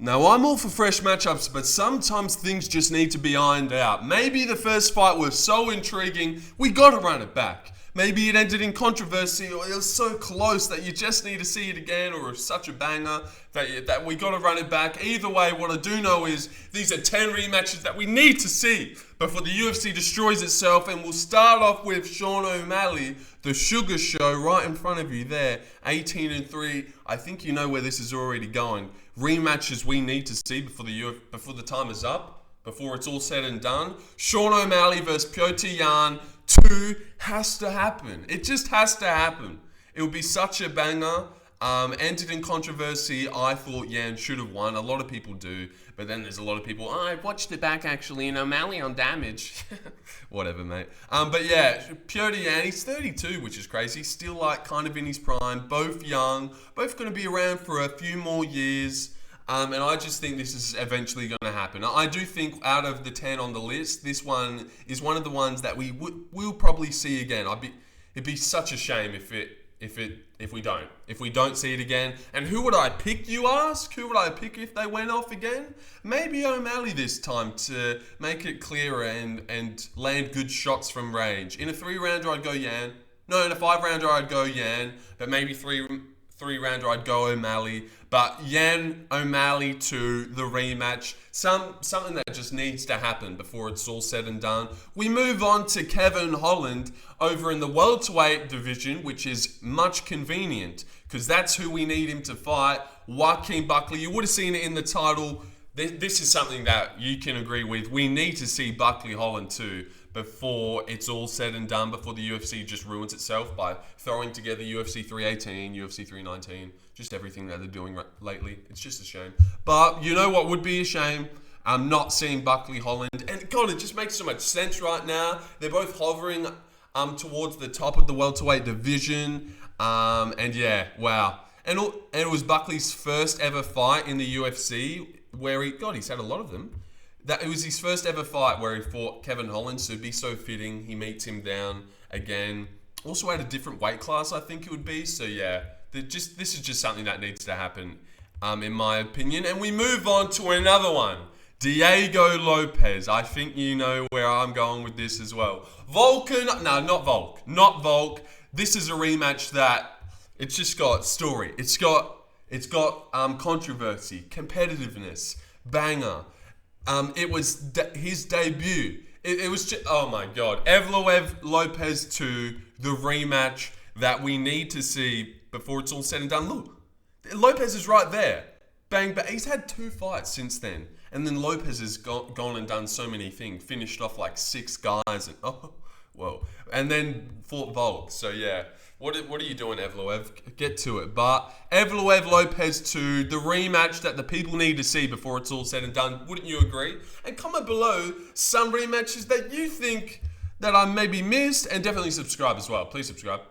Now, I'm all for fresh matchups, but sometimes things just need to be ironed out. Maybe the first fight was so intriguing, we gotta run it back. Maybe it ended in controversy, or it was so close that you just need to see it again, or it's such a banger that we gotta run it back. Either way, what I do know is these are 10 rematches that we need to see before the UFC destroys itself, and we'll start off with Sean O'Malley, the Sugar Show, right in front of you there, 18-3. I think you know where this is already going. Rematches we need to see before the time is up, before it's all said and done. Sean O'Malley versus Petr Yan 2 has to happen. It just has to happen. It would be such a banger. Ended in controversy. I thought Yan should have won. A lot of people do. But then there's a lot of people, I watched it back actually, and O'Malley on damage. Whatever, mate. But yeah, Petr Yan, he's 32, which is crazy. Still like kind of in his prime. Both young. Both going to be around for a few more years. And I just think this is eventually going to happen. I do think out of the 10 on the list, this one is one of the ones that we'll probably see again. It'd be such a shame if we don't see it again. And who would I pick, you ask? Who would I pick if they went off again? Maybe O'Malley this time to make it clearer and land good shots from range. In a 3-rounder, I'd go Yan. No, in a 5-rounder, I'd go Yan. But maybe 3-rounder, I'd go O'Malley. But Yan O'Malley to the rematch. Something that just needs to happen before it's all said and done. We move on to Kevin Holland over in the welterweight division, which is much convenient because that's who we need him to fight. Joaquin Buckley. You would have seen it in the title. This is something that you can agree with. We need to see Buckley Holland too before it's all said and done, before the UFC just ruins itself by throwing together UFC 318, UFC 319, just everything that they're doing lately. It's just a shame. But you know what would be a shame? I'm not seeing Buckley Holland. And God, it just makes so much sense right now. They're both hovering towards the top of the welterweight division. And yeah, wow. And it was Buckley's first ever fight in the UFC where he's had a lot of them. That it was his first ever fight where he fought Kevin Holland, so it'd be so fitting. He meets him down again. Also at a different weight class, I think it would be. So yeah, this is just something that needs to happen, in my opinion. And we move on to another one. Diego Lopes. I think you know where I'm going with this as well. Not Volk. This is a rematch that it's just got story. It's got controversy, competitiveness, banger. It was his debut. It was just, oh my God. Evloev Lopes 2, the rematch that we need to see before it's all said and done. Look, Lopes is right there. Bang, but he's had 2 fights since then. And then Lopes has gone and done so many things. Finished off like 6 guys. And then fought Volk. So yeah. What are you doing, Evloev? Get to it. But Evloev Lopes 2, the rematch that the people need to see before it's all said and done. Wouldn't you agree? And comment below some rematches that you think that I maybe missed, and definitely subscribe as well. Please subscribe.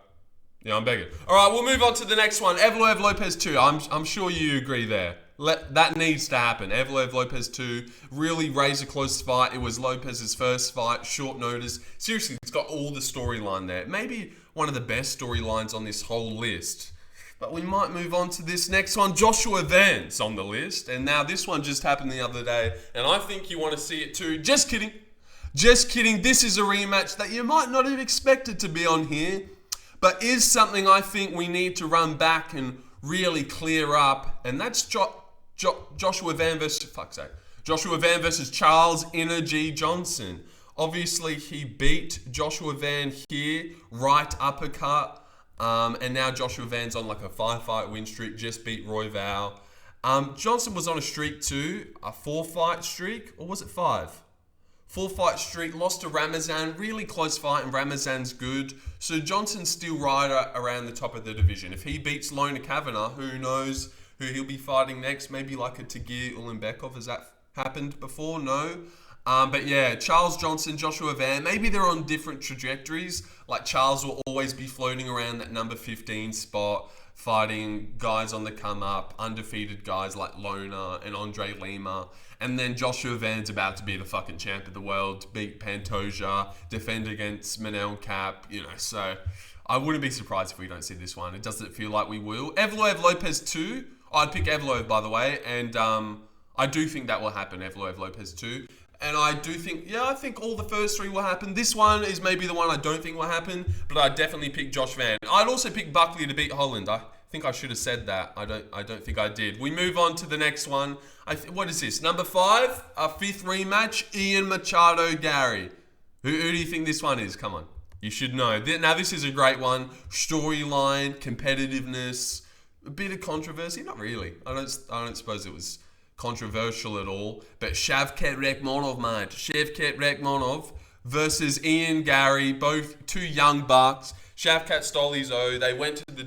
Yeah, I'm begging. All right, we'll move on to the next one. Evloev Lopes 2. I'm sure you agree there. That needs to happen. Evloev Lopes 2, really razor close fight. It was Lopez's first fight, short notice. Seriously, it's got all the storyline there. Maybe one of the best storylines on this whole list. But we might move on to this next one. Joshua Vance on the list. And now this one just happened the other day. And I think you want to see it too. Just kidding. Just kidding. This is a rematch that you might not have expected to be on here. But is something I think we need to run back and really clear up. And that's Joshua Van versus Charles Energy Johnson. Obviously, he beat Joshua Van here, right uppercut. And now Joshua Van's on like a 5-fight win streak, just beat Roy Val. Johnson was on a streak too, a 4-fight streak, or was it 5? 4-fight streak, lost to Ramazan, really close fight, and Ramazan's good. So Johnson's still right around the top of the division. If he beats Lona Kavanagh, who knows who he'll be fighting next? Maybe like a Tagir Ulanbekov. Has that happened before? No. But yeah, Charles Johnson, Joshua Van, maybe they're on different trajectories. Like Charles will always be floating around that number 15 spot, fighting guys on the come up, undefeated guys like Lona and Andre Lima. And then Joshua Van's about to be the fucking champ of the world, beat Pantoja, defend against Manel Cap, so I wouldn't be surprised if we don't see this one. It doesn't feel like we will. Evloev Lopes 2, I'd pick Evloev, by the way, and I do think that will happen, Evloev Lopez 2. And I do think, I think all the first three will happen. This one is maybe the one I don't think will happen, but I definitely pick Josh Van. I'd also pick Buckley to beat Holland. I think I should have said that. I don't think I did. We move on to the next one. What is this? Number 5, our 5th rematch, Ian Machado, Garry. Who do you think this one is? Come on. You should know. Now, this is a great one. Storyline, competitiveness, a bit of controversy. Not really. I don't suppose it was controversial at all. But Shavkat Rakhmonov, mate. Shavkat Rakhmonov versus Ian Garry. Both two young bucks. Shavkat stole his O. They went to the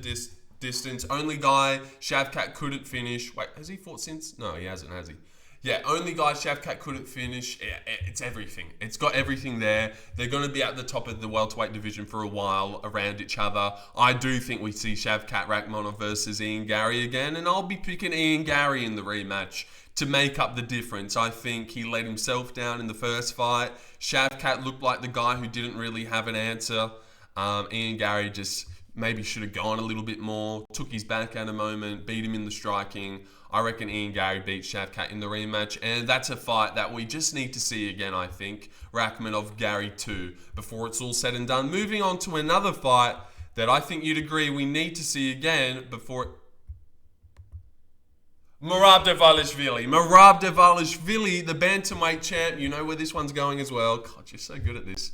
distance. Only guy Shavkat couldn't finish. Wait, has he fought since? No, he hasn't, has he? Yeah, only guy Shavkat couldn't finish. It's everything. It's got everything there. They're going to be at the top of the welterweight division for a while around each other. I do think we see Shavkat Rakhmonov versus Ian Garry again, and I'll be picking Ian Garry in the rematch to make up the difference. I think he let himself down in the first fight. Shavkat looked like the guy who didn't really have an answer. Ian Garry just maybe should have gone a little bit more, took his back at a moment, beat him in the striking. I reckon Ian Garry beats Shavkat in the rematch, and that's a fight that we just need to see again, I think. Rakhmonov, Garry 2, before it's all said and done. Moving on to another fight that I think you'd agree we need to see again before... Merab Dvalishvili. Merab Dvalishvili, the bantamweight champ. You know where this one's going as well. God, you're so good at this.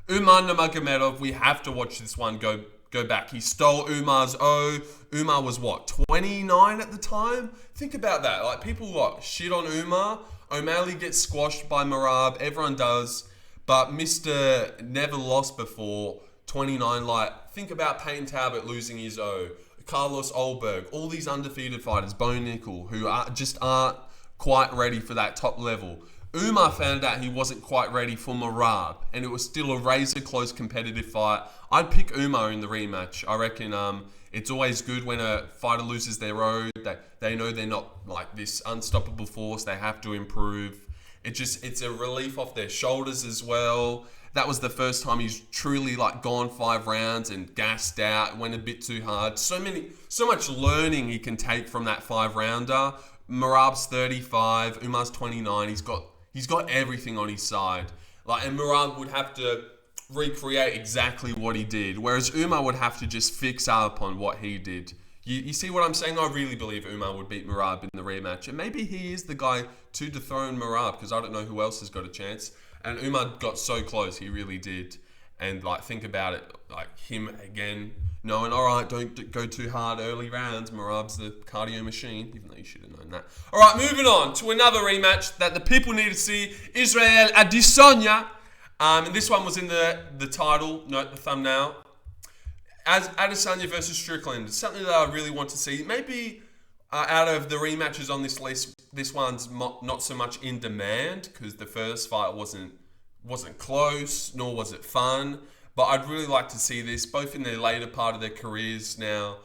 Umar Nurmagomedov, we have to watch this one go back. He stole Umar's O. Umar was what, 29 at the time? Think about that. Like, people shit on Umar. O'Malley gets squashed by Merab. Everyone does. But Mr. Never lost before, 29. Like, think about Payton Talbot losing his O. Carlos Olberg. All these undefeated fighters. Bo Nickel, who aren't quite ready for that top level. Umar found out he wasn't quite ready for Merab, and it was still a razor-close competitive fight. I'd pick Umar in the rematch. I reckon it's always good when a fighter loses their road. They know they're not like this unstoppable force. They have to improve. It's a relief off their shoulders as well. That was the first time he's truly gone 5 rounds and gassed out, went a bit too hard. So much learning he can take from that 5-rounder. Merab's 35, Umar's 29. He's got everything on his side. And Merab would have to recreate exactly what he did, whereas Umar would have to just fix up on what he did. You see what I'm saying? I really believe Umar would beat Merab in the rematch, and maybe he is the guy to dethrone Merab, because I don't know who else has got a chance. And Umar got so close, he really did. And think about it, him again, knowing, all right, don't go too hard early rounds. Merab's the cardio machine, even though you should have known that. All right, moving on to another rematch that the people need to see. Israel Adesanya. And this one was in the title, note the thumbnail. As Adesanya versus Strickland. It's something that I really want to see. Maybe out of the rematches on this list, this one's not so much in demand, because the first fight wasn't close, nor was it fun. But I'd really like to see this, both in their later part of their careers now.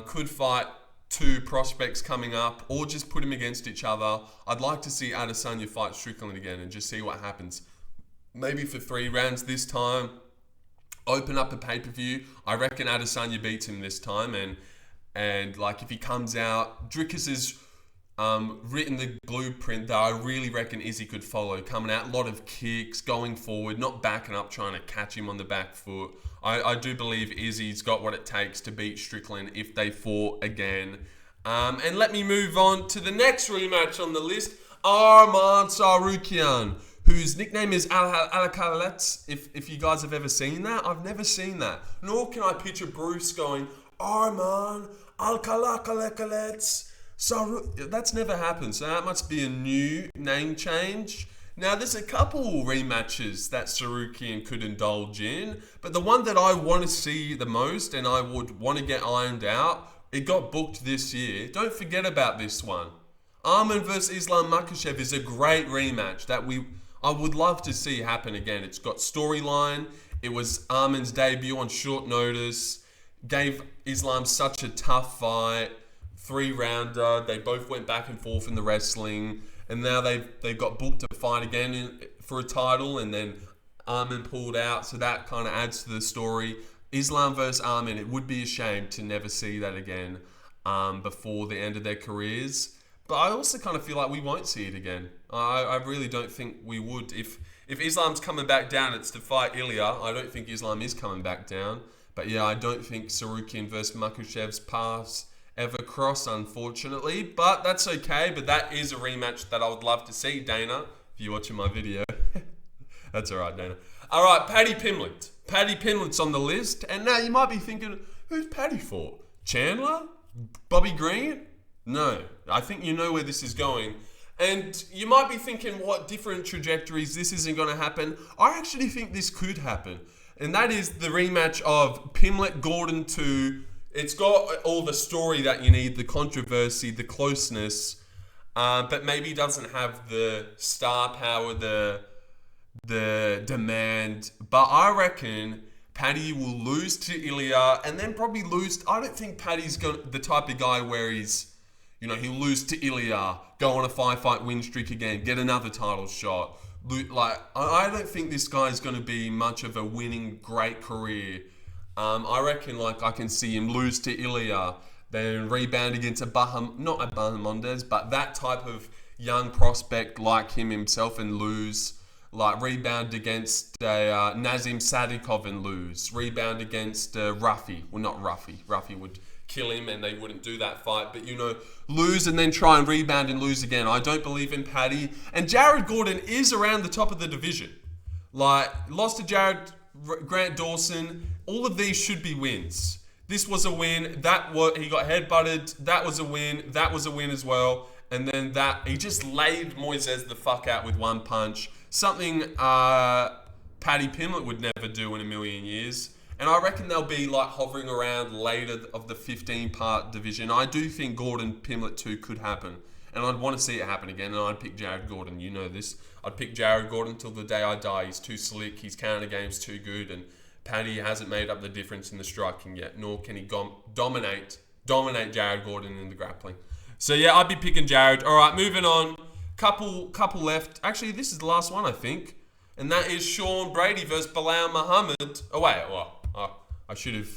Could fight 2 prospects coming up, or just put them against each other. I'd like to see Adesanya fight Strickland again and just see what happens. Maybe for 3 rounds this time. Open up a pay-per-view. I reckon Adesanya beats him this time. And if he comes out, Dricus has written the blueprint that I really reckon Izzy could follow. Coming out, a lot of kicks, going forward, not backing up, trying to catch him on the back foot. I do believe Izzy's got what it takes to beat Strickland if they fought again. And let me move on to the next rematch on the list. Arman Tsarukyan, whose nickname is Al-Khalets. If you guys have ever seen that, I've never seen that. Nor can I picture Bruce going, Arman Al-Khalets. That's never happened, so that must be a new name change. Now, there's a couple rematches that Tsarukyan could indulge in, but the one that I want to see the most and I would want to get ironed out, it got booked this year. Don't forget about this one. Arman versus Islam Makhachev is a great rematch that I would love to see happen again. It's got storyline. It was Arman's debut on short notice. Gave Islam such a tough fight. 3-rounder. They both went back and forth in the wrestling. And now they've got booked to fight again for a title. And then Arman pulled out. So that kind of adds to the story. Islam versus Arman. It would be a shame to never see that again before the end of their careers. But I also kind of feel like we won't see it again. I really don't think we would. If Islam's coming back down, it's to fight Ilya. I don't think Islam is coming back down. But yeah, I don't think Tsarukyan versus Makhachev's paths ever cross, unfortunately. But that's okay. But that is a rematch that I would love to see, Dana, if you're watching my video. That's all right, Dana. All right, Paddy Pimblett. Paddy Pimblett's on the list. And now you might be thinking, who's Paddy for? Chandler? Bobby Green? No. I think you know where this is going. And you might be thinking, what different trajectories, this isn't going to happen. I actually think this could happen. And that is the rematch of Pimblett-Gordon 2. It's got all the story that you need, the controversy, the closeness, but maybe doesn't have the star power, the demand. But I reckon Paddy will lose to Ilya and then probably lose. I don't think Paddy's the type of guy where he's, he'll lose to Ilya, go on a 5-fight win streak again, get another title shot. Like, I don't think this guy's going to be much of a winning great career. I reckon, like, I can see him lose to Ilya, then rebound against not a Bahamondes, but that type of young prospect like him himself and lose. Like, rebound against Nazim Sadikov and lose. Rebound against Ruffy. Well, not Ruffy. Ruffy would kill him and they wouldn't do that fight. But, lose and then try and rebound and lose again. I don't believe in Paddy. And Jared Gordon is around the top of the division. Like, lost to Grant Dawson. All of these should be wins. This was a win. He got headbutted. That was a win. That was a win as well. And then he just laid Moises the fuck out with one punch. Something Paddy Pimblett would never do in a million years. And I reckon they'll be like hovering around later of the 15-part division. I do think Gordon Pimblett 2 could happen. And I'd want to see it happen again. And I'd pick Jared Gordon. You know this. I'd pick Jared Gordon till the day I die. He's too slick. His counter game's too good. And Paddy hasn't made up the difference in the striking yet. Nor can he dominate Jared Gordon in the grappling. So yeah, I'd be picking Jared. All right, moving on. Couple left. Actually, this is the last one, I think. And that is Sean Brady versus Bilal Muhammad. Oh, wait. I should have.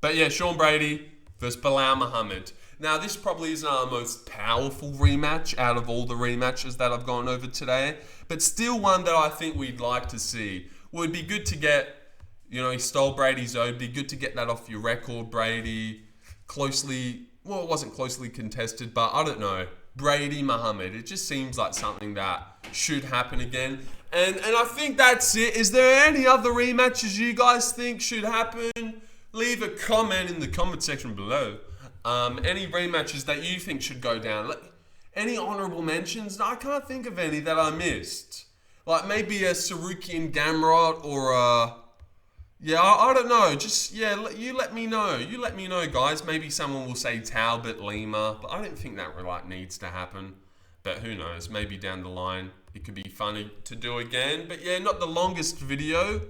But yeah, Sean Brady versus Bilal Muhammad. Now, this probably isn't our most powerful rematch out of all the rematches that I've gone over today. But still one that I think we'd like to see. Would be good to get, he stole Brady's own. It'd be good to get that off your record, Brady. It wasn't closely contested, but I don't know. Brady Muhammad. It just seems like something that should happen again. And I think that's it. Is there any other rematches you guys think should happen? Leave a comment in the comment section below. Any rematches that you think should go down. Any honorable mentions? I can't think of any that I missed. Like maybe a Tsarukyan Gamrot or a... Yeah, I don't know. Just, you let me know. You let me know, guys. Maybe someone will say Talbot, Lima. But I don't think that needs to happen. But who knows? Maybe down the line it could be funny to do again. But yeah, not the longest video.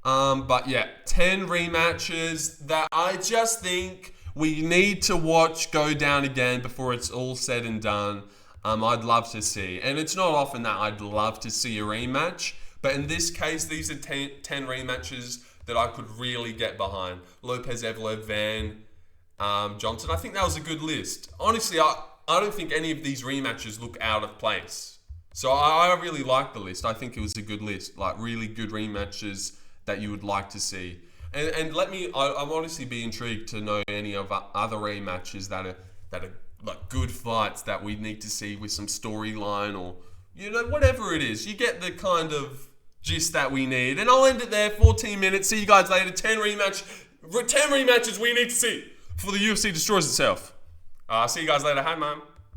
But yeah, 10 rematches that I just think we need to watch go down again before it's all said and done. I'd love to see. And it's not often that I'd love to see a rematch. But in this case, these are 10 rematches that I could really get behind. Lopes, Evloev, Van, Johnson. I think that was a good list. Honestly, I don't think any of these rematches look out of place. So I really like the list. I think it was a good list. Like really good rematches that you would like to see. And I'm honestly be intrigued to know any of other rematches that are like good fights that we need to see with some storyline or, whatever it is. You get the kind of gist that we need. And I'll end it there. 14 minutes. See you guys later. 10 rematches we need to see before the UFC destroys itself. See you guys later. Hi, Mom.